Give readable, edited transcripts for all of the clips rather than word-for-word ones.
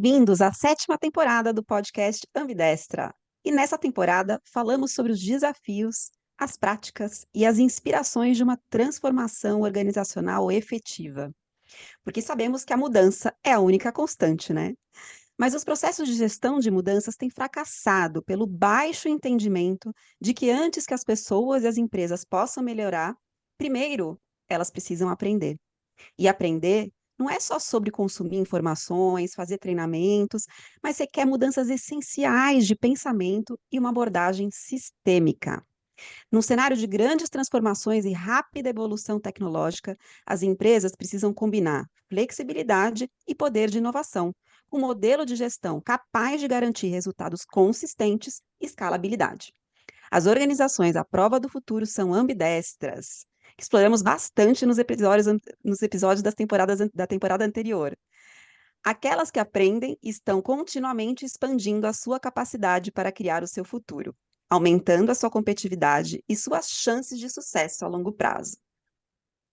Bem-vindos à sétima temporada do podcast Ambidestra. E nessa temporada falamos sobre os desafios, as práticas e as inspirações de uma transformação organizacional efetiva. Porque sabemos que a mudança é a única constante, né? Mas os processos de gestão de mudanças têm fracassado pelo baixo entendimento de que antes que as pessoas e as empresas possam melhorar, primeiro elas precisam aprender. E aprender não é só sobre consumir informações, fazer treinamentos, mas requer mudanças essenciais de pensamento e uma abordagem sistêmica. Num cenário de grandes transformações e rápida evolução tecnológica, as empresas precisam combinar flexibilidade e poder de inovação, um modelo de gestão capaz de garantir resultados consistentes e escalabilidade. As organizações à prova do futuro são ambidestras, que exploramos bastante nos episódios da temporada anterior. Aquelas que aprendem estão continuamente expandindo a sua capacidade para criar o seu futuro, aumentando a sua competitividade e suas chances de sucesso a longo prazo.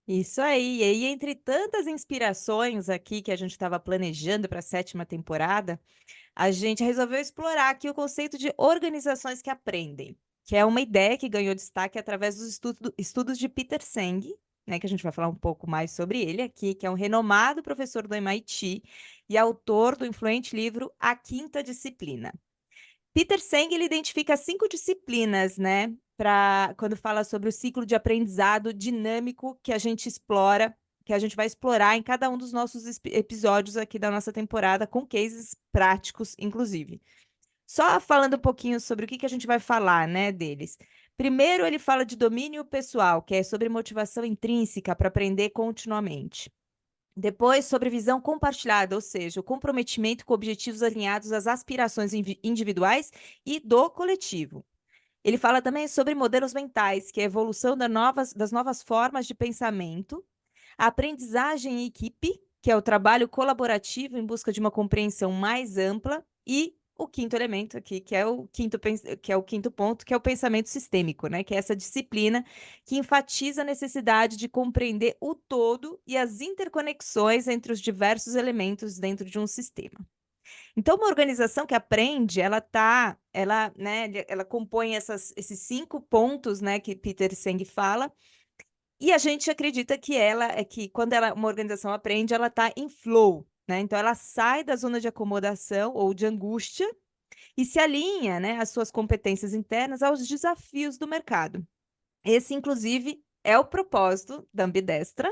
Isso aí. E aí, entre tantas inspirações aqui que a gente estava planejando para a sétima temporada, a gente resolveu explorar aqui o conceito de organizações que aprendem, que é uma ideia que ganhou destaque através dos estudos de Peter Senge, né, que a gente vai falar um pouco mais sobre ele aqui, que é um renomado professor do MIT e autor do influente livro A Quinta Disciplina. Peter Senge, ele identifica 5 disciplinas, né, para quando fala sobre o ciclo de aprendizado dinâmico que a gente explora, que a gente vai explorar em cada um dos nossos episódios aqui da nossa temporada, com cases práticos, inclusive. Só falando um pouquinho sobre o que a gente vai falar, né, deles. Primeiro, ele fala de domínio pessoal, que é sobre motivação intrínseca para aprender continuamente. Depois, sobre visão compartilhada, ou seja, o comprometimento com objetivos alinhados às aspirações individuais e do coletivo. Ele fala também sobre modelos mentais, que é a evolução das novas formas de pensamento, a aprendizagem em equipe, que é o trabalho colaborativo em busca de uma compreensão mais ampla, e o quinto elemento aqui, que é o quinto ponto, que é o pensamento sistêmico, né? Que é essa disciplina que enfatiza a necessidade de compreender o todo e as interconexões entre os diversos elementos dentro de um sistema. Então, uma organização que aprende, ela compõe esses 5 pontos, né, que Peter Senge fala, e a gente acredita que quando uma organização aprende, ela está em flow, né? Então, ela sai da zona de acomodação ou de angústia e se alinha, né, as suas competências internas aos desafios do mercado. Esse, inclusive, é o propósito da Ambidestra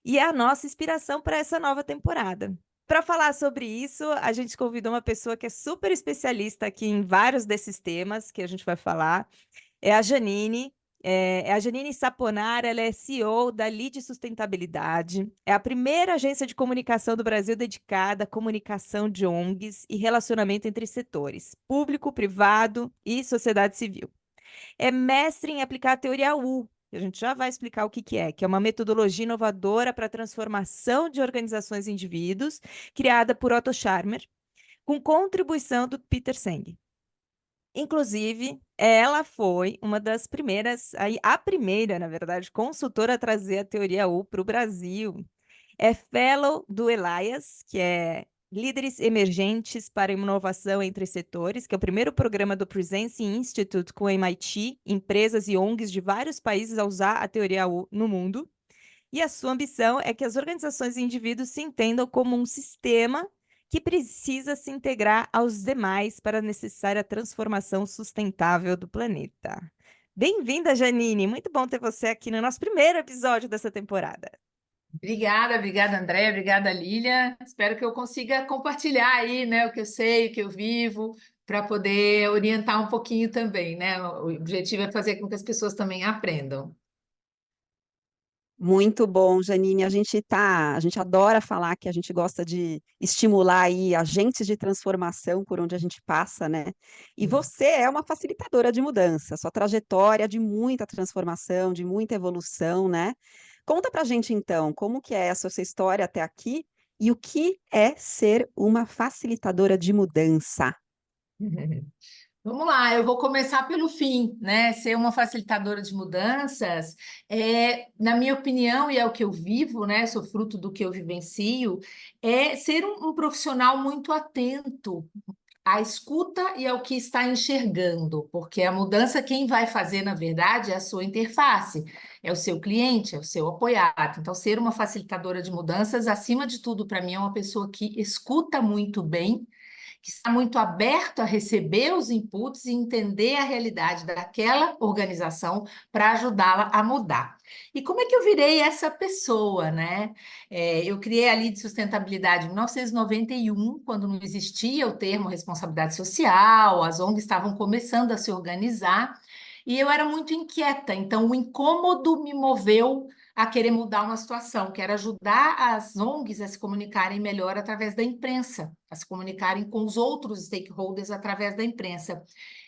e é a nossa inspiração para essa nova temporada. Para falar sobre isso, a gente convidou uma pessoa que é super especialista aqui em vários desses temas que a gente vai falar. É a Janine. É a Janine Saponar, ela é CEO da Lead Sustentabilidade. É a primeira agência de comunicação do Brasil dedicada à comunicação de ONGs e relacionamento entre setores, público, privado e sociedade civil. É mestre em aplicar a teoria U, que a gente já vai explicar o que é uma metodologia inovadora para a transformação de organizações e indivíduos, criada por Otto Scharmer, com contribuição do Peter Senge. Inclusive, ela foi uma das primeiras, a primeira, na verdade, consultora a trazer a teoria U para o Brasil. É fellow do Elias, que é Líderes Emergentes para Inovação entre Setores, que é o primeiro programa do Presence Institute com o MIT, empresas e ONGs de vários países a usar a teoria U no mundo. E a sua ambição é que as organizações e indivíduos se entendam como um sistema que precisa se integrar aos demais para a necessária transformação sustentável do planeta. Bem-vinda, Janine! Muito bom ter você aqui no nosso primeiro episódio dessa temporada. Obrigada, Andréia, obrigada, Lília. Espero que eu consiga compartilhar aí, né, o que eu sei, o que eu vivo, para poder orientar um pouquinho também, né? O objetivo é fazer com que as pessoas também aprendam. Muito bom, Janine. A gente adora falar que a gente gosta de estimular aí agentes de transformação por onde a gente passa, né? E você é uma facilitadora de mudança, sua trajetória de muita transformação, de muita evolução, né? Conta pra gente então, como que é essa sua história até aqui e o que é ser uma facilitadora de mudança? Vamos lá, eu vou começar pelo fim, né? Ser uma facilitadora de mudanças na minha opinião, e é o que eu vivo, né? Sou fruto do que eu vivencio, é ser um profissional muito atento à escuta e ao que está enxergando, porque a mudança quem vai fazer, na verdade, é a sua interface, é o seu cliente, é o seu apoiado. Então, ser uma facilitadora de mudanças, acima de tudo, para mim, é uma pessoa que escuta muito bem, que está muito aberto a receber os inputs e entender a realidade daquela organização para ajudá-la a mudar. E como é que eu virei essa pessoa, né? Eu criei a Lead Sustentabilidade em 1991, quando não existia o termo responsabilidade social, as ONGs estavam começando a se organizar, e eu era muito inquieta, então o incômodo me moveu a querer mudar uma situação, que era ajudar as ONGs a se comunicarem melhor através da imprensa, a se comunicarem com os outros stakeholders através da imprensa.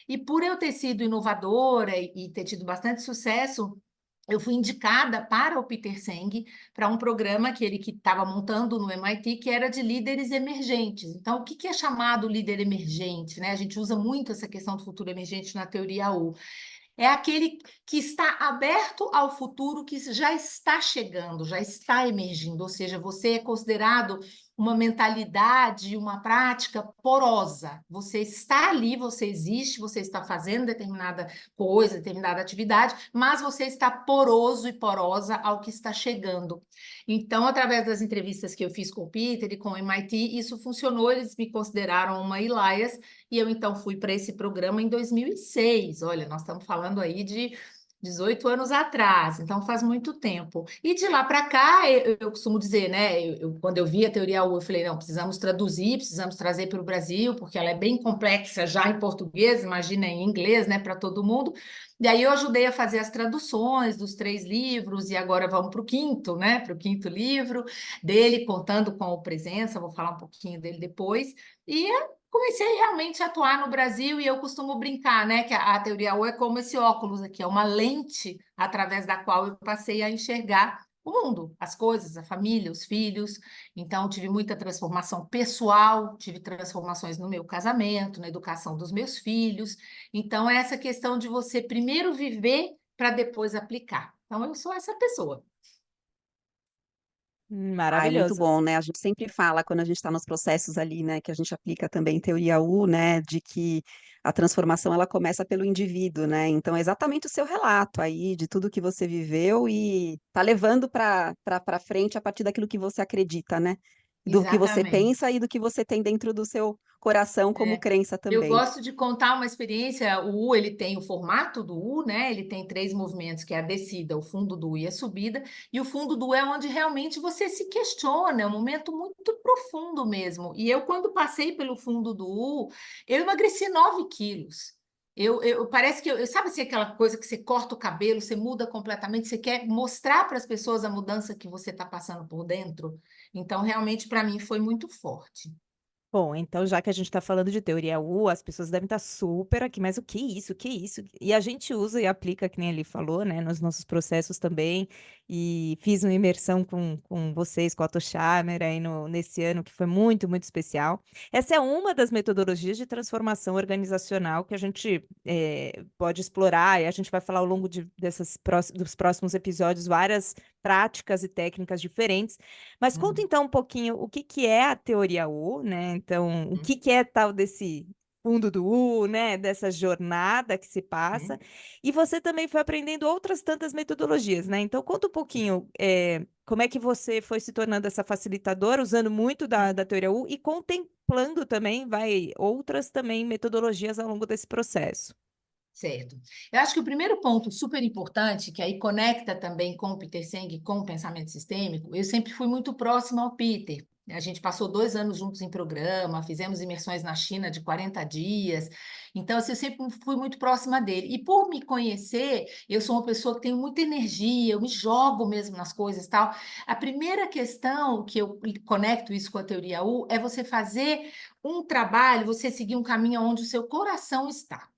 E por eu ter sido inovadora e ter tido bastante sucesso, eu fui indicada para o Peter Senge, para um programa que ele estava montando no MIT, que era de líderes emergentes. Então, o que é chamado líder emergente, né? A gente usa muito essa questão do futuro emergente na teoria U. É aquele que está aberto ao futuro que já está chegando, já está emergindo, ou seja, você é considerado uma mentalidade, uma prática porosa. Você está ali, você existe, você está fazendo determinada coisa, determinada atividade, mas você está poroso e porosa ao que está chegando. Então, através das entrevistas que eu fiz com o Peter e com o MIT, isso funcionou, eles me consideraram uma Elias, e eu então fui para esse programa em 2006. Olha, nós estamos falando aí de 18 anos atrás, então faz muito tempo. E de lá para cá, eu costumo dizer, né? Quando eu vi a teoria U, eu falei, não, precisamos traduzir, precisamos trazer para o Brasil, porque ela é bem complexa já em português, imagina em inglês, né, para todo mundo. E aí eu ajudei a fazer as traduções dos 3 livros, e agora vamos para o quinto, né? Para o quinto livro dele, contando com o Presença, vou falar um pouquinho dele depois. E comecei realmente a atuar no Brasil, e eu costumo brincar, né, que a teoria U é como esse óculos aqui, é uma lente através da qual eu passei a enxergar o mundo, as coisas, a família, os filhos. Então, tive muita transformação pessoal, tive transformações no meu casamento, na educação dos meus filhos. Então, é essa questão de você primeiro viver para depois aplicar. Então, eu sou essa pessoa. Ai, muito Maravilhoso. bom, né? A gente sempre fala, quando a gente está nos processos ali, né, que a gente aplica também teoria U, né, de que a transformação ela começa pelo indivíduo, né? Então, é exatamente o seu relato aí de tudo que você viveu e tá levando para frente a partir daquilo que você acredita, né? Do que você Exatamente. pensa e do que você tem dentro do seu coração como É. crença Eu também. gosto de contar uma experiência. O U, ele tem o formato do U, né? Ele tem 3 movimentos, que é a descida, o fundo do U e a subida. E o fundo do U é onde realmente você se questiona, é um momento muito profundo mesmo. E eu, quando passei pelo fundo do U, eu emagreci 9 quilos. Parece que, sabe assim, aquela coisa que você corta o cabelo, você muda completamente, você quer mostrar para as pessoas a mudança que você está passando por dentro? Então, realmente, para mim, foi muito forte. Bom, então já que a gente está falando de teoria U, as pessoas devem estar super aqui, mas o que é isso? O que é isso? E a gente usa e aplica, que nem ele falou, né, nos nossos processos também. E fiz uma imersão com vocês, com a Autocharmer, aí nesse ano, que foi muito, muito especial. Essa é uma das metodologias de transformação organizacional que a gente pode explorar, e a gente vai falar ao longo dos próximos episódios várias práticas e técnicas diferentes. Mas conta Uhum. então um pouquinho o que que é a teoria U, né, então, o que que é tal desse fundo do U, né, dessa jornada que se passa, Uhum. e você também foi aprendendo outras tantas metodologias, né, então conta um pouquinho, como é que você foi se tornando essa facilitadora, usando muito da teoria U e contemplando também, outras também metodologias ao longo desse processo. Certo. Eu acho que o primeiro ponto super importante, que aí conecta também com o Peter Senge, com o pensamento sistêmico, eu sempre fui muito próxima ao Peter. A gente passou 2 anos juntos em programa, fizemos imersões na China de 40 dias. Então, assim, eu sempre fui muito próxima dele. E por me conhecer, eu sou uma pessoa que tem muita energia, eu me jogo mesmo nas coisas e tal. A primeira questão que eu conecto isso com a teoria U é você fazer um trabalho, você seguir um caminho onde o seu coração está.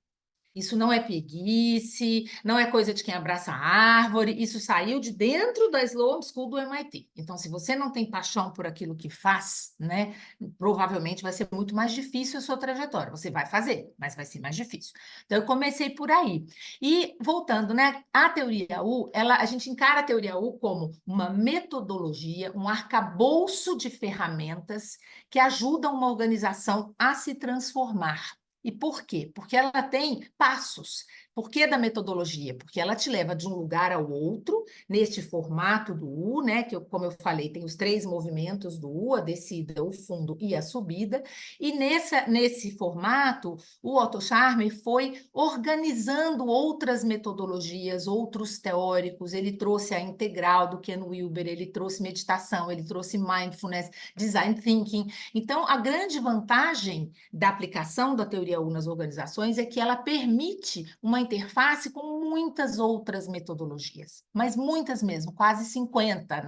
Isso não é preguice, não é coisa de quem abraça a árvore, isso saiu de dentro da Sloan School do MIT. Então, se você não tem paixão por aquilo que faz, né, provavelmente vai ser muito mais difícil a sua trajetória. Você vai fazer, mas vai ser mais difícil. Então, eu comecei por aí. E, voltando, né, a teoria U, a gente encara a teoria U como uma metodologia, um arcabouço de ferramentas que ajudam uma organização a se transformar. E por quê? Porque ela tem passos. Por que da metodologia? Porque ela te leva de um lugar ao outro, neste formato do U, né? Que, como eu falei, tem os 3 movimentos do U, a descida, o fundo e a subida. E nesse formato, o Otto Scharmer foi organizando outras metodologias, outros teóricos. Ele trouxe a integral do Ken Wilber, ele trouxe meditação, ele trouxe mindfulness, design thinking. Então, a grande vantagem da aplicação da teoria U nas organizações é que ela permite uma interface com muitas outras metodologias, mas muitas mesmo, quase 50,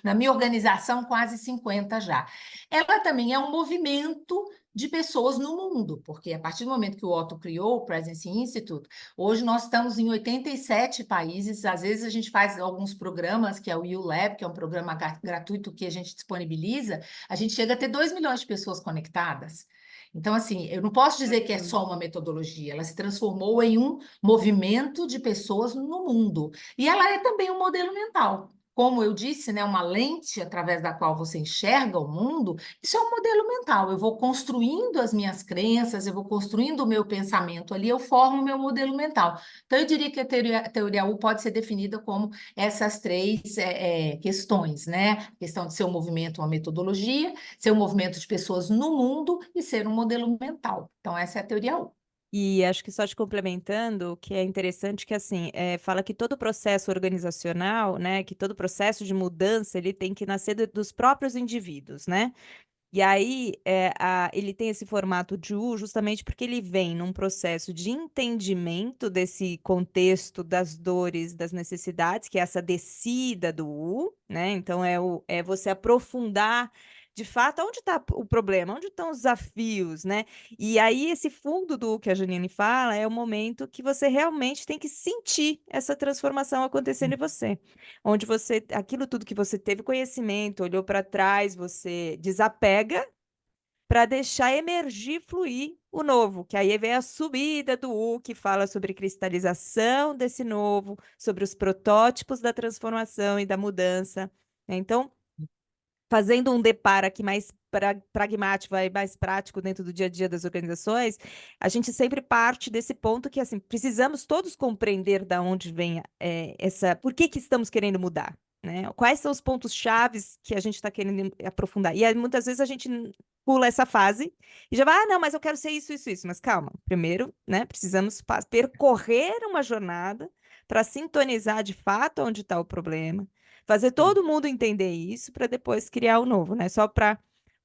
na minha organização, quase 50 já. Ela também é um movimento de pessoas no mundo, porque a partir do momento que o Otto criou o Presence Institute, hoje nós estamos em 87 países, às vezes a gente faz alguns programas, que é o U-Lab, que é um programa gratuito que a gente disponibiliza, a gente chega a ter 2 milhões de pessoas conectadas. Então, assim, eu não posso dizer que é só uma metodologia, ela se transformou em um movimento de pessoas no mundo. E ela é também um modelo mental. Como eu disse, né, uma lente através da qual você enxerga o mundo, isso é um modelo mental. Eu vou construindo as minhas crenças, eu vou construindo o meu pensamento ali, eu formo o meu modelo mental. Então, eu diria que a teoria U pode ser definida como essas 3 questões, né? A questão de ser um movimento, uma metodologia, ser um movimento de pessoas no mundo e ser um modelo mental. Então, essa é a teoria U. E acho que só te complementando, o que é interessante que, assim, fala que todo processo organizacional, né, que todo processo de mudança, ele tem que nascer dos próprios indivíduos, né. E aí, ele tem esse formato de U justamente porque ele vem num processo de entendimento desse contexto das dores, das necessidades, que é essa descida do U, né, então é você aprofundar, de fato, aonde está o problema, onde estão os desafios, né. E aí esse fundo do U que a Janine fala, é o momento que você realmente tem que sentir essa transformação acontecendo em você. Onde você aquilo tudo que você teve conhecimento, olhou para trás, você desapega para deixar emergir, fluir o novo, que aí vem a subida do U, que fala sobre cristalização desse novo, sobre os protótipos da transformação e da mudança, né. Então, fazendo um deparo aqui mais pragmático e mais prático dentro do dia a dia das organizações, a gente sempre parte desse ponto que, assim, precisamos todos compreender da onde vem, essa por que estamos querendo mudar, né, quais são os pontos chaves que a gente está querendo aprofundar. E aí, muitas vezes, a gente pula essa fase e já vai: "Ah, não, mas eu quero ser isso, isso, isso", mas calma, primeiro, né, precisamos percorrer uma jornada para sintonizar de fato onde está o problema, fazer todo mundo entender isso para depois criar o novo, né, só para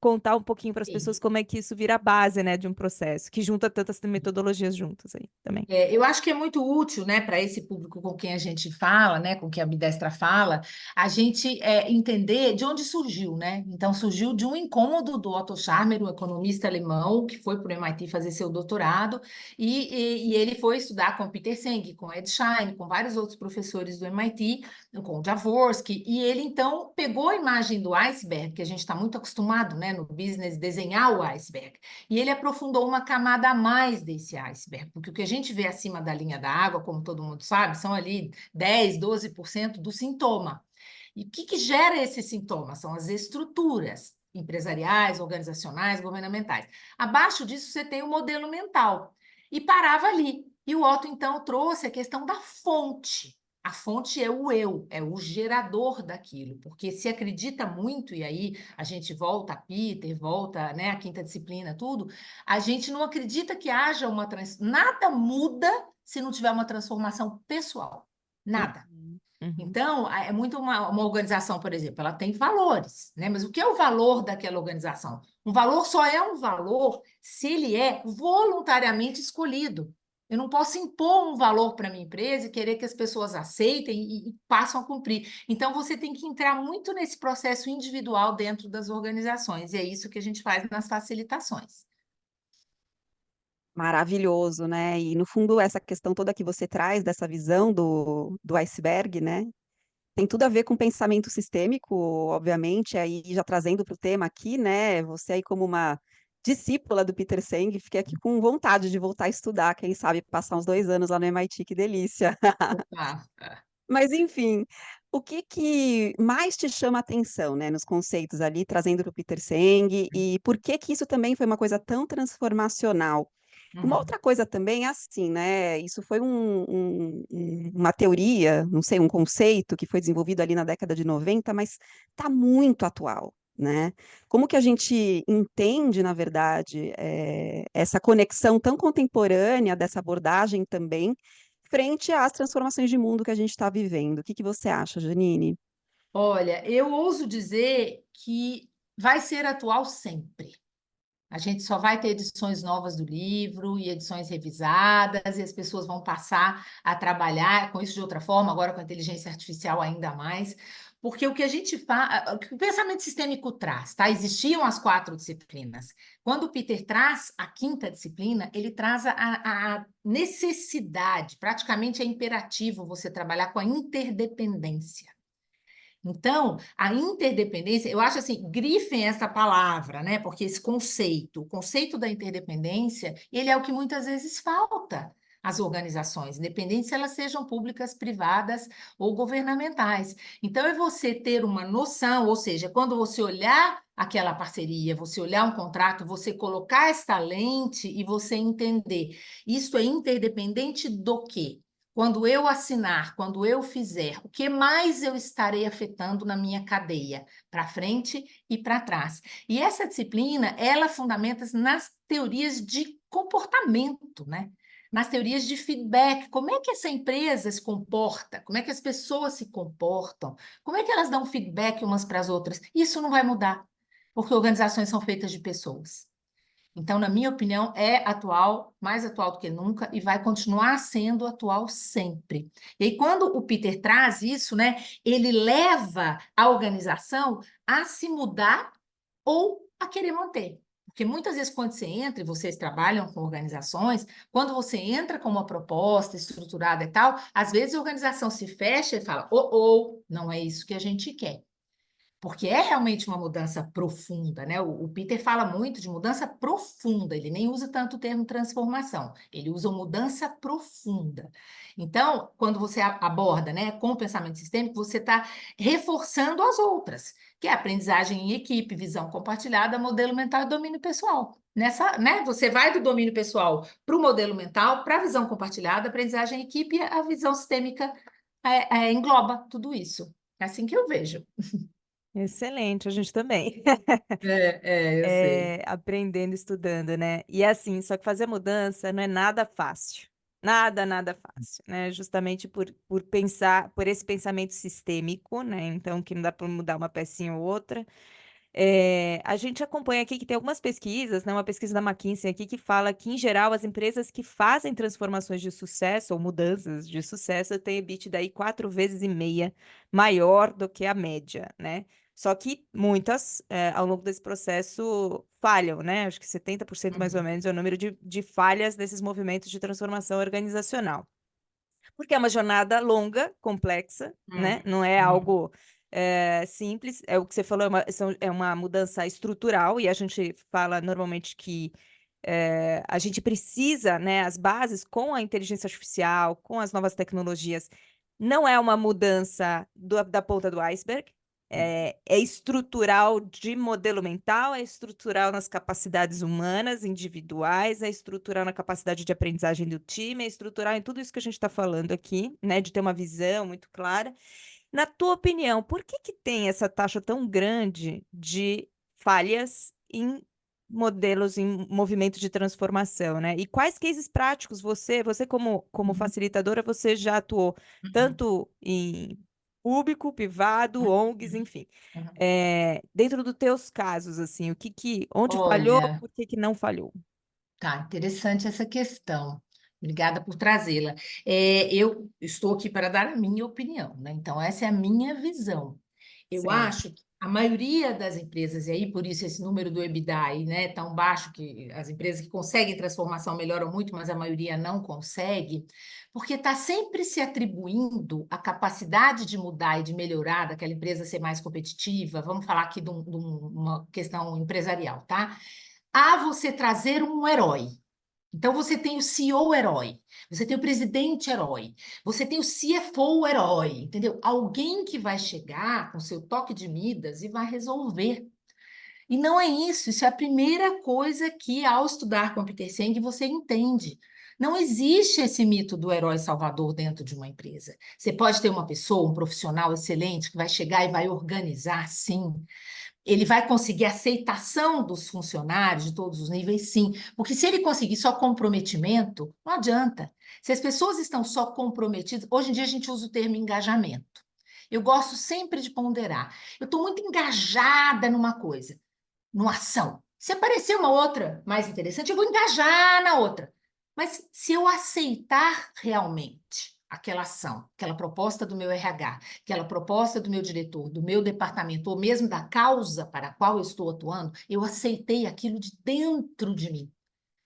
contar um pouquinho para as Sim. pessoas como é que isso vira a base, né, de um processo, que junta tantas metodologias juntas aí também. Eu acho que é muito útil, né, para esse público com quem a gente fala, né, com quem a Ambidestra fala, a gente entender de onde surgiu, né? Então, surgiu de um incômodo do Otto Scharmer, um economista alemão, que foi para o MIT fazer seu doutorado, e ele foi estudar com Peter Senge, com Ed Schein, com vários outros professores do MIT, com o Jaworski, e ele, então, pegou a imagem do iceberg, que a gente está muito acostumado, né, no business, desenhar o iceberg, e ele aprofundou uma camada a mais desse iceberg, porque o que a gente vê acima da linha da água, como todo mundo sabe, são ali 10, 12% do sintoma. E o que gera esse sintoma? São as estruturas empresariais, organizacionais, governamentais. Abaixo disso, você tem o modelo mental. E parava ali. E o Otto, então, trouxe a questão da fonte. A fonte é o eu, é o gerador daquilo, porque se acredita muito, e aí a gente volta a Peter, volta, né, a quinta disciplina, tudo, a gente não acredita que haja nada muda se não tiver uma transformação pessoal. Nada. Uhum, uhum. Então, é muito uma organização, por exemplo, ela tem valores, né? Mas o que é o valor daquela organização? Um valor só é um valor se ele é voluntariamente escolhido. Eu não posso impor um valor para a minha empresa e querer que as pessoas aceitem e passam a cumprir. Então, você tem que entrar muito nesse processo individual dentro das organizações, e é isso que a gente faz nas facilitações. Maravilhoso, né? E no fundo, essa questão toda que você traz dessa visão do iceberg, né? Tem tudo a ver com pensamento sistêmico, obviamente, aí já trazendo para o tema aqui, né? Você aí como uma discípula do Peter Senge, fiquei aqui com vontade de voltar a estudar, quem sabe passar uns 2 anos lá no MIT, que delícia. Opa. Mas enfim, o que que mais te chama a atenção, né, nos conceitos ali, trazendo para o Peter Senge, e por que que isso também foi uma coisa tão transformacional? Uma Uhum. outra coisa também é assim, né? Isso foi uma teoria, não sei, um conceito que foi desenvolvido ali na década de 90, mas está muito atual, né? Como que a gente entende, na verdade, essa conexão tão contemporânea dessa abordagem também, frente às transformações de mundo que a gente está vivendo? O que que você acha, Janine? Olha, eu ouso dizer que vai ser atual sempre. A gente só vai ter edições novas do livro e edições revisadas, e as pessoas vão passar a trabalhar com isso de outra forma, agora com a inteligência artificial ainda mais, porque o que a gente faz, o que o pensamento sistêmico traz, tá? Existiam as 4 disciplinas. Quando o Peter traz a 5ª disciplina, ele traz a necessidade, praticamente é imperativo você trabalhar com a interdependência. Então, a interdependência, eu acho assim, grifem essa palavra, né? Porque esse conceito, o conceito da interdependência, ele é o que muitas vezes falta às organizações, independente se elas sejam públicas, privadas ou governamentais. Então, é você ter uma noção, ou seja, quando você olhar aquela parceria, você olhar um contrato, você colocar esta lente e você entender, isso é interdependente do quê? Quando eu assinar, quando eu fizer, o que mais eu estarei afetando na minha cadeia, para frente e para trás? E essa disciplina, ela fundamenta nas teorias de comportamento, né? Nas teorias de feedback. Como é que essa empresa se comporta? Como é que as pessoas se comportam? Como é que elas dão feedback umas para as outras? Isso não vai mudar, porque organizações são feitas de pessoas. Então, na minha opinião, é atual, mais atual do que nunca, e vai continuar sendo atual sempre. E aí, quando o Peter traz isso, né, ele leva a organização a se mudar ou a querer manter. Porque muitas vezes, quando você entra, e vocês trabalham com organizações, quando você entra com uma proposta estruturada e tal, às vezes a organização se fecha e fala: não é isso que a gente quer. Porque é realmente uma mudança profunda, né? O Peter fala muito de mudança profunda, ele nem usa tanto o termo transformação, ele usa mudança profunda. Então, quando você aborda, né, com o pensamento sistêmico, você está reforçando as outras, que é aprendizagem em equipe, visão compartilhada, modelo mental e domínio pessoal. Nessa, né, você vai do domínio pessoal para o modelo mental, para a visão compartilhada, aprendizagem em equipe, e a visão sistêmica engloba tudo isso. É assim que eu vejo. Excelente, a gente também. Eu sei. Aprendendo, estudando, né. E assim, só que fazer mudança não é nada fácil. Nada, nada fácil, né, justamente por pensar por esse pensamento sistêmico, né, então que não dá para mudar uma pecinha ou outra. A gente acompanha aqui que tem algumas pesquisas, né, uma pesquisa da McKinsey aqui que fala que, em geral, as empresas que fazem transformações de sucesso ou mudanças de sucesso têm EBITDA aí 4 vezes e meia maior do que a média, né. Só que muitas, ao longo desse processo falham, né, acho que 70% mais ou Uhum, menos é o número de falhas desses movimentos de transformação organizacional. Porque é uma jornada longa, complexa, né, não é uhum, algo, simples, é o que você falou, é uma mudança estrutural e a gente fala normalmente que, a gente precisa, né, as bases com a inteligência artificial, com as novas tecnologias, não é uma mudança da ponta do iceberg, é estrutural de modelo mental, é estrutural nas capacidades humanas, individuais, é estrutural na capacidade de aprendizagem do time, é estrutural em tudo isso que a gente está falando aqui, né, de ter uma visão muito clara. Na tua opinião, por que que tem essa taxa tão grande de falhas em modelos, em movimentos de transformação, né? E quais cases práticos você como uhum, facilitadora, você já atuou uhum, tanto em público, privado, uhum, ONGs, enfim. uhum. Dentro dos teus casos, assim, onde falhou, Olha, por que que não falhou? tá interessante essa questão. Obrigada por trazê-la. Eu estou aqui para dar a minha opinião, né? Então, essa é a minha visão. Eu Certo. acho que A maioria das empresas, e aí por isso esse número do EBITDA aí, né, tão baixo, que as empresas que conseguem transformação melhoram muito, mas a maioria não consegue, porque está sempre se atribuindo a capacidade de mudar e de melhorar, daquela empresa ser mais competitiva, vamos falar aqui de uma questão empresarial, tá? A você trazer um herói. Então, você tem o CEO herói, você tem o presidente herói, você tem o CFO herói, entendeu? Alguém que vai chegar com seu toque de Midas e vai resolver. E não é isso, isso é a primeira coisa que, ao estudar com Peter Senge, você entende. Não existe esse mito do herói salvador dentro de uma empresa. Você pode ter uma pessoa, um profissional excelente, que vai chegar e vai organizar, sim. Ele vai conseguir aceitação dos funcionários de todos os níveis, sim. Porque se ele conseguir só comprometimento, não adianta. Se as pessoas estão só comprometidas, hoje em dia a gente usa o termo engajamento. Eu gosto sempre de ponderar. Eu estou muito engajada numa coisa, numa ação. Se aparecer uma outra mais interessante, eu vou engajar na outra. Mas se eu aceitar realmente aquela ação, aquela proposta do meu RH, aquela proposta do meu diretor, do meu departamento, ou mesmo da causa para a qual eu estou atuando, eu aceitei aquilo de dentro de mim.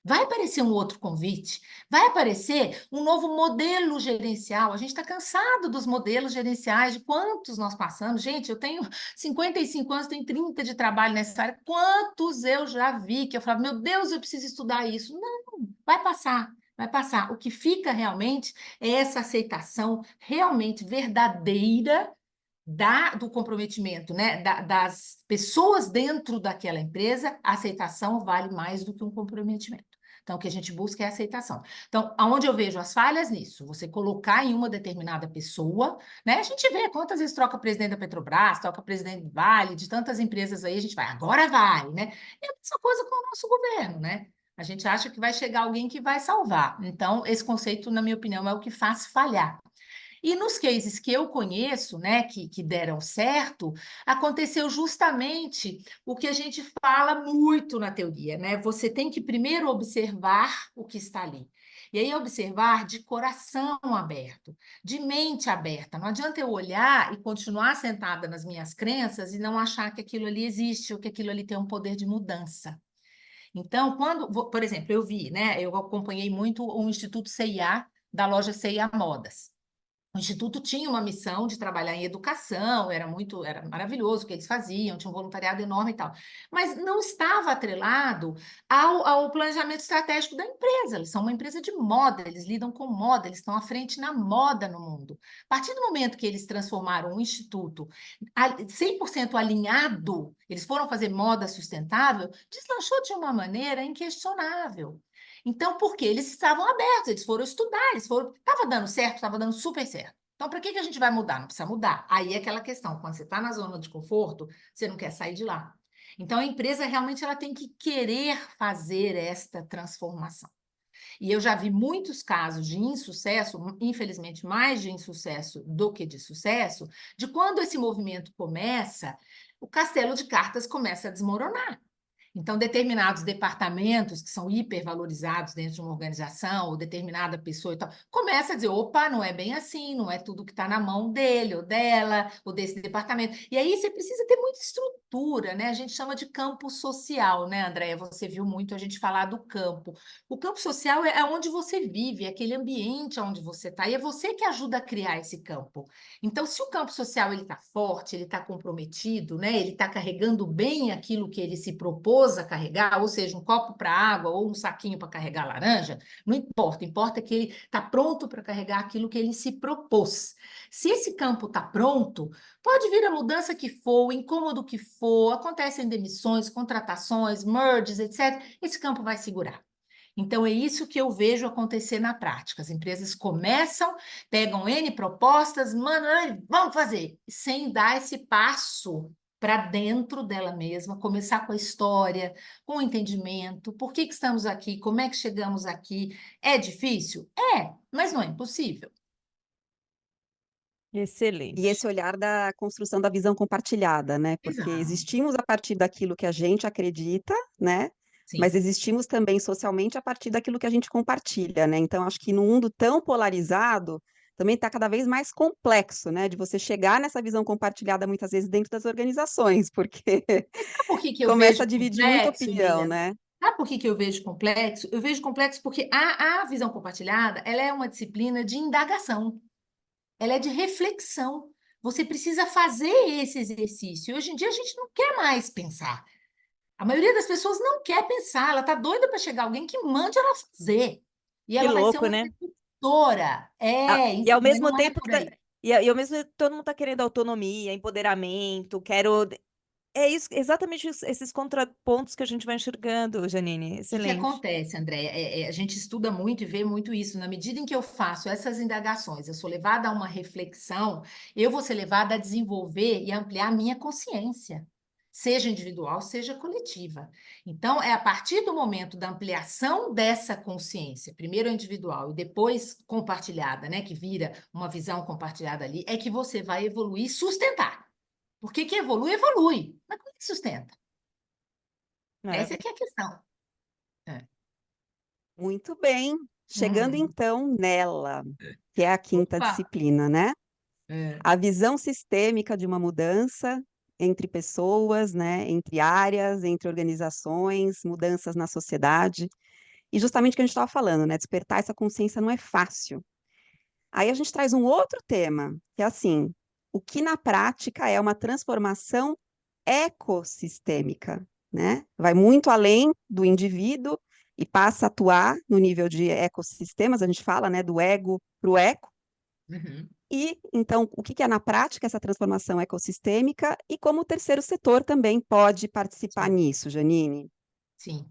Vai aparecer um outro convite, vai aparecer um novo modelo gerencial. A gente está cansado dos modelos gerenciais, de quantos nós passamos. Gente, eu tenho 55 anos, tenho 30 de trabalho nessa área. Quantos eu já vi que eu falava, meu Deus, eu preciso estudar isso. Não, vai passar, vai passar. O que fica realmente é essa aceitação realmente verdadeira do comprometimento, né? Das pessoas dentro daquela empresa. A aceitação vale mais do que um comprometimento. Então, o que a gente busca é a aceitação. Então, aonde eu vejo as falhas nisso? Você colocar em uma determinada pessoa, né? A gente vê quantas vezes troca presidente da Petrobras, troca presidente do Vale, de tantas empresas aí, a gente vai, agora vai, né? É a mesma coisa com o nosso governo, né? A gente acha que vai chegar alguém que vai salvar. Então, esse conceito, na minha opinião, é o que faz falhar. E nos cases que eu conheço, né, que deram certo, aconteceu justamente o que a gente fala muito na teoria, né? Você tem que primeiro observar o que está ali. E aí observar de coração aberto, de mente aberta. Não adianta eu olhar e continuar sentada nas minhas crenças e não achar que aquilo ali existe ou que aquilo ali tem um poder de mudança. Então, por exemplo, eu vi, né? Eu acompanhei muito o Instituto CIA da loja CIA Modas. O Instituto tinha uma missão de trabalhar em educação, era maravilhoso o que eles faziam, tinha um voluntariado enorme e tal. Mas não estava atrelado ao planejamento estratégico da empresa. Eles são uma empresa de moda, eles lidam com moda, eles estão à frente na moda no mundo. A partir do momento que eles transformaram o Instituto 100% alinhado, eles foram fazer moda sustentável, deslanchou de uma maneira inquestionável. Então, por quê? Eles estavam abertos, eles foram estudar, estava dando certo, estava dando super certo. Então, para que a gente vai mudar? Não precisa mudar. Aí é aquela questão, quando você está na zona de conforto, você não quer sair de lá. Então, a empresa realmente ela tem que querer fazer esta transformação. E eu já vi muitos casos de insucesso, infelizmente mais de insucesso do que de sucesso, de quando esse movimento começa, o castelo de cartas começa a desmoronar. Então, determinados departamentos que são hipervalorizados dentro de uma organização, ou determinada pessoa e tal, começa a dizer, opa, não é bem assim, não é tudo que está na mão dele, ou dela, ou desse departamento. E aí você precisa ter muita estrutura, né? A gente chama de campo social, né, Andréia? Você viu muito a gente falar do campo. O campo social é onde você vive, é aquele ambiente onde você está, e é você que ajuda a criar esse campo. Então, se o campo social ele está forte, ele está comprometido, né? Ele está carregando bem aquilo que ele se propôs a carregar, ou seja, um copo para água ou um saquinho para carregar laranja, não importa, importa que ele está pronto para carregar aquilo que ele se propôs. Se esse campo está pronto, pode vir a mudança que for, o incômodo que for, acontecem demissões, contratações, merges, etc. Esse campo vai segurar. Então, é isso que eu vejo acontecer na prática. As empresas começam, pegam N propostas, mandam, vamos fazer, sem dar esse passo para dentro dela mesma, começar com a história, com o entendimento, por que estamos aqui, como é que chegamos aqui. É difícil? É, mas não é impossível. E Excelente. esse olhar da construção da visão compartilhada, né? Porque Exato. existimos a partir daquilo que a gente acredita, né? Mas Sim. existimos também socialmente a partir daquilo que a gente compartilha, né? Então, acho que num mundo tão polarizado, também está cada vez mais complexo, né? De você chegar nessa visão compartilhada muitas vezes dentro das organizações, porque Sabe por que que eu começa a vejo dividir muita complexo, opinião, Lilian? né? Sabe por que que eu vejo complexo? Eu vejo complexo porque a visão compartilhada, ela é uma disciplina de indagação, ela é de reflexão. Você precisa fazer esse exercício. Hoje em dia a gente não quer mais pensar. A maioria das pessoas não quer pensar, ela está doida para chegar alguém que mande ela fazer. E Que ela vai ser louco, uma né? executora. E ao Entendeu? mesmo Não é tempo por aí. e ao mesmo tempo todo mundo tá querendo autonomia, empoderamento, quero é isso, exatamente esses contrapontos que a gente vai enxergando, Janine. O que que Excelente. acontece, André? A gente estuda muito e vê muito isso. Na medida em que eu faço essas indagações, eu sou levada a uma reflexão, eu vou ser levada a desenvolver e ampliar a minha consciência, seja individual, seja coletiva. Então, é a partir do momento da ampliação dessa consciência, primeiro individual e depois compartilhada, né, que vira uma visão compartilhada ali, é que você vai evoluir e sustentar. Porque que evolui, evolui. Mas como é que sustenta? É. Essa é que é a questão. É. Muito bem. Chegando Hum. então nela, que é a quinta Opa! disciplina, né? É. A visão sistêmica de uma mudança entre pessoas, né? Entre áreas, entre organizações, mudanças na sociedade. E justamente o que a gente estava falando, né? Despertar essa consciência não é fácil. Aí a gente traz um outro tema, que é assim, o que na prática é uma transformação ecossistêmica, né? Vai muito além do indivíduo e passa a atuar no nível de ecossistemas, a gente fala, né, do ego para o eco. Uhum. E então, o que é na prática essa transformação ecossistêmica e como o terceiro setor também pode participar Sim, nisso, Janine? sim.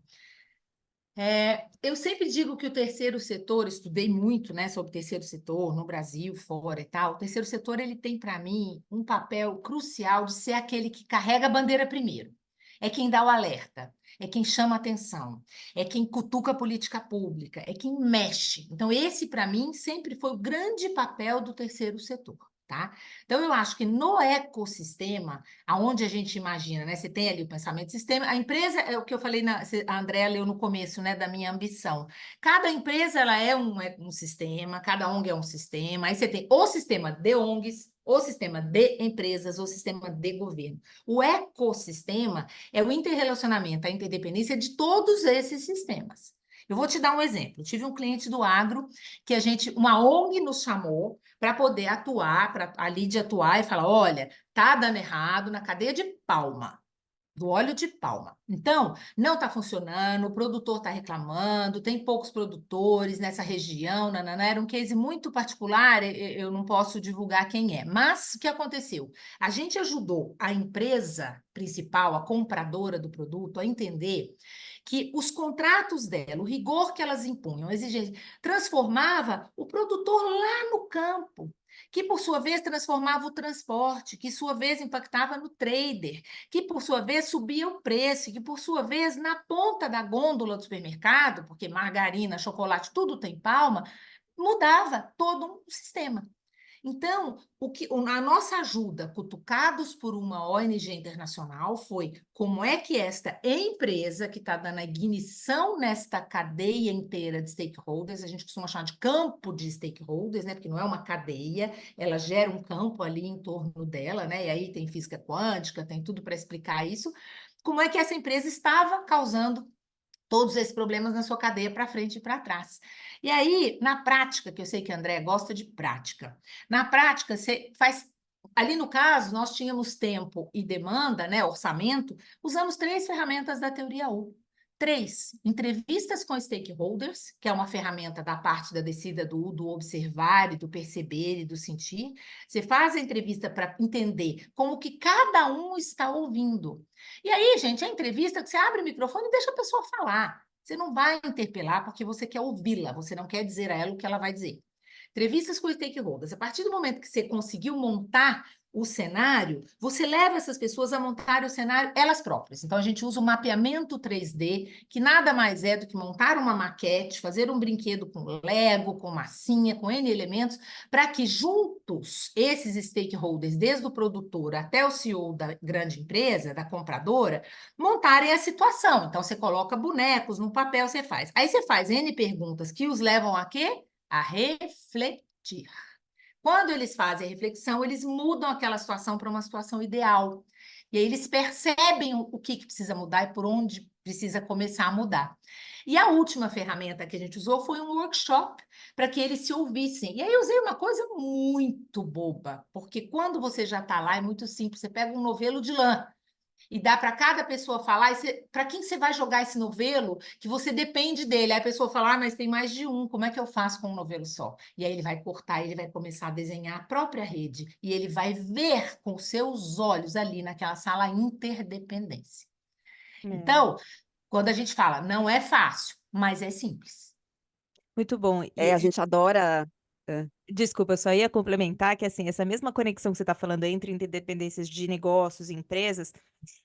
Eu sempre digo que o terceiro setor, estudei muito, né, sobre o terceiro setor no Brasil, fora e tal. O terceiro setor ele tem para mim um papel crucial de ser aquele que carrega a bandeira primeiro. É quem dá o alerta, é quem chama a atenção, é quem cutuca a política pública, é quem mexe. Então esse para mim sempre foi o grande papel do terceiro setor. Tá? Então, eu acho que no ecossistema, aonde a gente imagina, né? Você tem ali o pensamento sistêmico, a empresa, é o que eu falei, a Andrea leu no começo, né, da minha ambição. Cada empresa, ela é um sistema, cada ONG é um sistema, aí você tem o sistema de ONGs, o sistema de empresas, o sistema de governo. O ecossistema é o interrelacionamento, a interdependência de todos esses sistemas. Eu vou te dar um exemplo. Eu tive um cliente do agro que uma ONG nos chamou para poder atuar, para ali de atuar e falar: olha, tá dando errado na cadeia de palma, do óleo de palma. Então, não está funcionando, o produtor está reclamando, tem poucos produtores nessa região, nanana. Era um case muito particular, eu não posso divulgar quem é. Mas o que aconteceu? A gente ajudou a empresa principal, a compradora do produto, a entender que os contratos dela, o rigor que elas impunham, a exigência, transformava o produtor lá no campo, que por sua vez transformava o transporte, que por sua vez impactava no trader, que por sua vez subia o preço, que por sua vez na ponta da gôndola do supermercado, porque margarina, chocolate, tudo tem palma, mudava todo um sistema. Então, a nossa ajuda, cutucados por uma ONG internacional, foi como é que esta empresa, que está dando a ignição nesta cadeia inteira de stakeholders, a gente costuma chamar de campo de stakeholders, né? Porque não é uma cadeia, ela gera um campo ali em torno dela, né? E aí tem física quântica, tem tudo para explicar isso. Como é que essa empresa estava causando todos esses problemas na sua cadeia para frente e para trás. E aí, na prática, que eu sei que a André gosta de prática, na prática, você faz. Ali no caso, nós tínhamos tempo e demanda, né, orçamento, usamos 3 ferramentas da teoria U. 3, entrevistas com stakeholders, que é uma ferramenta da parte da descida do observar e do perceber e do sentir. Você faz a entrevista para entender como que cada um está ouvindo. E aí, gente, a entrevista que você abre o microfone e deixa a pessoa falar. Você não vai interpelar porque você quer ouvi-la, você não quer dizer a ela o que ela vai dizer. Entrevistas com stakeholders. A partir do momento que você conseguiu montar o cenário, você leva essas pessoas a montar o cenário elas próprias. Então, a gente usa o mapeamento 3D, que nada mais é do que montar uma maquete, fazer um brinquedo com Lego, com massinha, com N elementos, para que juntos, esses stakeholders, desde o produtor até o CEO da grande empresa, da compradora, montarem a situação. Então, você coloca bonecos no papel, você faz. Aí você faz N perguntas que os levam a quê? A refletir. Quando eles fazem a reflexão, eles mudam aquela situação para uma situação ideal. E aí eles percebem o que precisa mudar e por onde precisa começar a mudar. E a última ferramenta que a gente usou foi um workshop para que eles se ouvissem. E aí eu usei uma coisa muito boba, porque quando você já está lá, é muito simples. Você pega um novelo de lã e dá para cada pessoa falar, para quem você vai jogar esse novelo, que você depende dele. Aí a pessoa fala, mas tem mais de um, como é que eu faço com um novelo só? E aí ele vai cortar, ele vai começar a desenhar a própria rede, e ele vai ver com seus olhos ali naquela sala a interdependência. Então, quando a gente fala, não é fácil, mas é simples. Muito bom. A gente adora. Desculpa, eu só ia complementar que, assim, essa mesma conexão que você está falando entre interdependências de negócios e empresas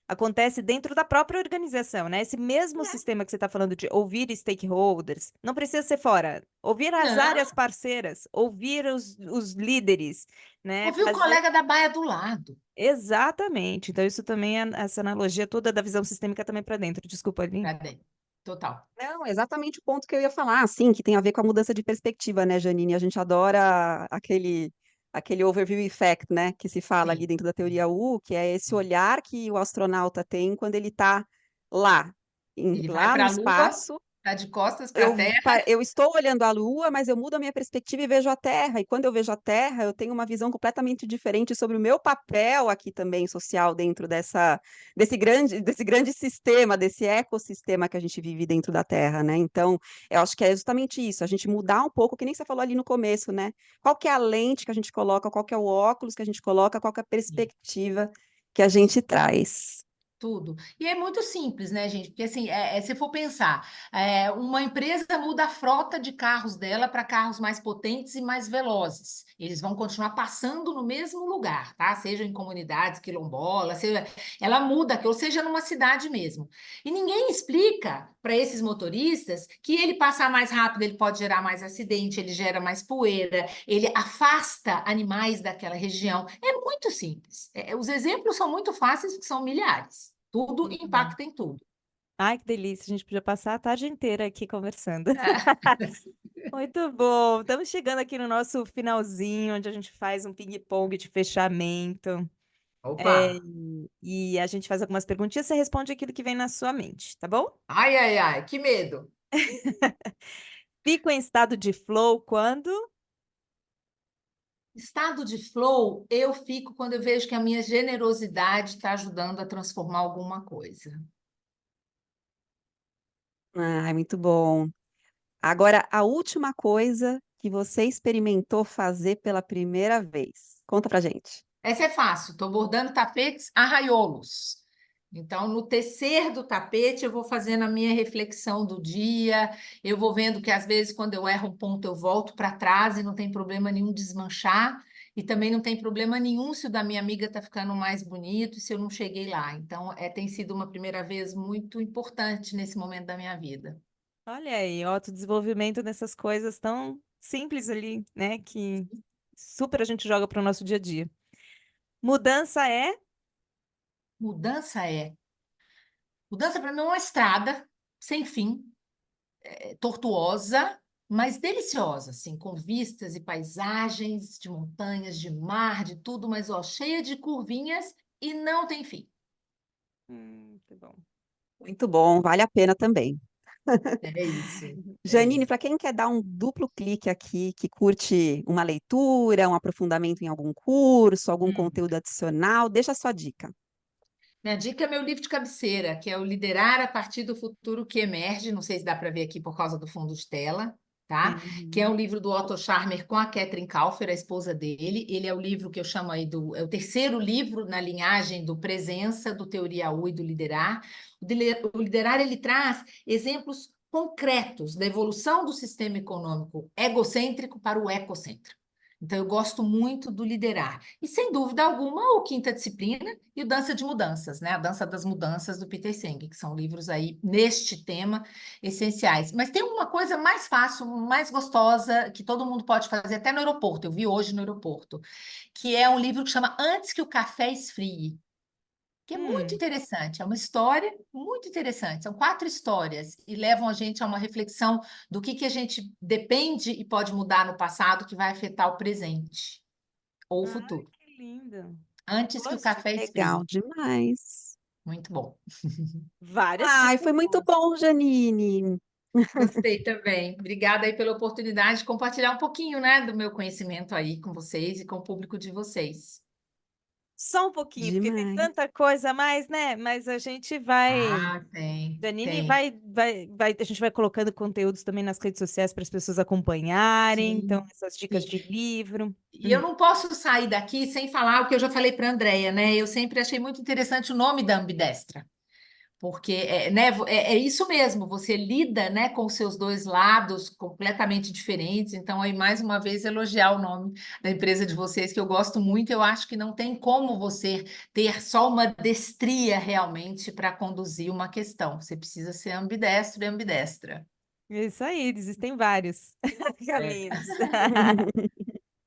acontece dentro da própria organização, né? Esse mesmo sistema que você está falando de ouvir stakeholders, não precisa ser fora. Ouvir as Não. áreas parceiras, ouvir os líderes, né? Ouvir o colega da baia do lado. Exatamente. Então, isso também, essa analogia toda da visão sistêmica também para dentro. Desculpa, Aline. Pra dentro. Total. Não, exatamente o ponto que eu ia falar, assim, que tem a ver com a mudança de perspectiva, né, Janine? A gente adora aquele overview effect, né, que se fala ali Sim. dentro da teoria U, que é esse olhar que o astronauta tem quando ele está lá, Ele vai lá no para a Lua, espaço. está de costas para a Terra. Eu estou olhando a Lua, mas eu mudo a minha perspectiva e vejo a Terra. E quando eu vejo a Terra, eu tenho uma visão completamente diferente sobre o meu papel aqui também social dentro desse grande sistema, desse ecossistema que a gente vive dentro da Terra, né? Então, eu acho que é justamente isso, a gente mudar um pouco, que nem você falou ali no começo, né? Qual que é a lente que a gente coloca, qual que é o óculos que a gente coloca, qual que é a perspectiva que a gente traz. Tudo. E é muito simples, né, gente? Porque, assim, se for pensar, uma empresa muda a frota de carros dela para carros mais potentes e mais velozes. Eles vão continuar passando no mesmo lugar, tá? Seja em comunidades quilombolas, ela muda, ou seja, numa cidade mesmo. E ninguém explica para esses motoristas que ele passar mais rápido, ele pode gerar mais acidente, ele gera mais poeira, ele afasta animais daquela região. É muito simples. Os exemplos são muito fáceis, porque são milhares. Tudo Muito bom. impacta em tudo. Ai, que delícia. A gente podia passar a tarde inteira aqui conversando. Muito bom. Estamos chegando aqui no nosso finalzinho, onde a gente faz um ping-pong de fechamento. Opa! E a gente faz algumas perguntinhas, você responde aquilo que vem na sua mente, tá bom? Ai, ai, ai, que medo. Fico em estado de flow quando? Estado de flow, eu fico quando eu vejo que a minha generosidade está ajudando a transformar alguma coisa. Ai, muito bom. Agora, a última coisa que você experimentou fazer pela primeira vez. Conta pra gente. Essa é fácil, estou bordando tapetes arraiolos. Então, no tecer do tapete, eu vou fazendo a minha reflexão do dia, eu vou vendo que às vezes, quando eu erro um ponto, eu volto para trás e não tem problema nenhum desmanchar, e também não tem problema nenhum se o da minha amiga está ficando mais bonito e se eu não cheguei lá. Então, tem sido uma primeira vez muito importante nesse momento da minha vida. Olha aí, autodesenvolvimento nessas coisas tão simples ali, né? Que super a gente joga para o nosso dia a dia. Mudança é? Mudança é. Mudança para mim é uma estrada sem fim, tortuosa, mas deliciosa, assim, com vistas e paisagens de montanhas, de mar, de tudo, mas ó, cheia de curvinhas e não tem fim. Que bom. Muito bom, vale a pena também. É isso, é Janine, isso. para quem quer dar um duplo clique aqui, que curte uma leitura, um aprofundamento em algum curso, algum Hum. conteúdo adicional, deixa a sua dica. Minha dica é meu livro de cabeceira, que é o Liderar a partir do futuro que emerge. Não sei se dá para ver aqui por causa do fundo de tela, tá? Que é Uhum. um livro do Otto Scharmer com a Katrin Kauffer, a esposa dele. Ele é o livro que eu chamo aí é o terceiro livro na linhagem do Presença, do Teoria U e do Liderar. O Liderar, ele traz exemplos concretos da evolução do sistema econômico egocêntrico para o ecocêntrico. Então, eu gosto muito do liderar. E, sem dúvida alguma, o Quinta Disciplina e o Dança de Mudanças, né? A Dança das Mudanças, do Peter Senge, que são livros aí, neste tema, essenciais. Mas tem uma coisa mais fácil, mais gostosa, que todo mundo pode fazer, até no aeroporto. Eu vi hoje no aeroporto, que é um livro que chama Antes que o Café Esfrie, que é muito Hum. interessante, é uma história muito interessante. São 4 histórias e levam a gente a uma reflexão do que a gente depende e pode mudar no passado que vai afetar o presente. ou o Ai, futuro. que lindo. Antes que o Gostei. café Legal esfrie. demais. Muito bom. Várias Ai, dicas foi muito boas. bom, Janine. Gostei também. Obrigada aí pela oportunidade de compartilhar um pouquinho, né, do meu conhecimento aí com vocês e com o público de vocês. Só um pouquinho, porque tem Demais. tanta coisa a mais, né? Mas a gente vai. Ah, tem, Janine tem. vai, a gente vai colocando conteúdos também nas redes sociais para as pessoas acompanharem. Então, Sim, essas dicas sim. de livro. E eu não posso sair daqui sem falar o que eu já falei para a Andrea, né? Eu sempre achei muito interessante o nome da ambidestra. Porque é isso mesmo, você lida, né, com os seus dois lados completamente diferentes. Então, aí, mais uma vez, elogiar o nome da empresa de vocês, que eu gosto muito. Eu acho que não tem como você ter só uma destria realmente para conduzir uma questão. Você precisa ser ambidestro e ambidestra. Isso aí, existem vários É. caminhos.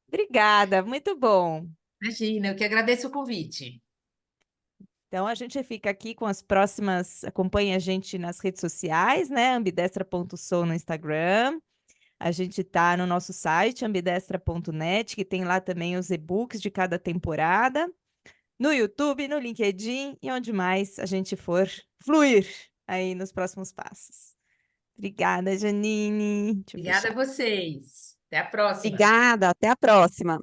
Obrigada, muito bom. Imagina, eu que agradeço o convite. Então a gente fica aqui com as próximas. Acompanhe a gente nas redes sociais, né? Ambidestra.sou no Instagram. A gente tá no nosso site, ambidestra.net, que tem lá também os e-books de cada temporada. No YouTube, no LinkedIn e onde mais a gente for fluir aí nos próximos passos. Obrigada, Janine. Deixa eu Obrigada a fechar. vocês. Até a próxima. Obrigada, até a próxima.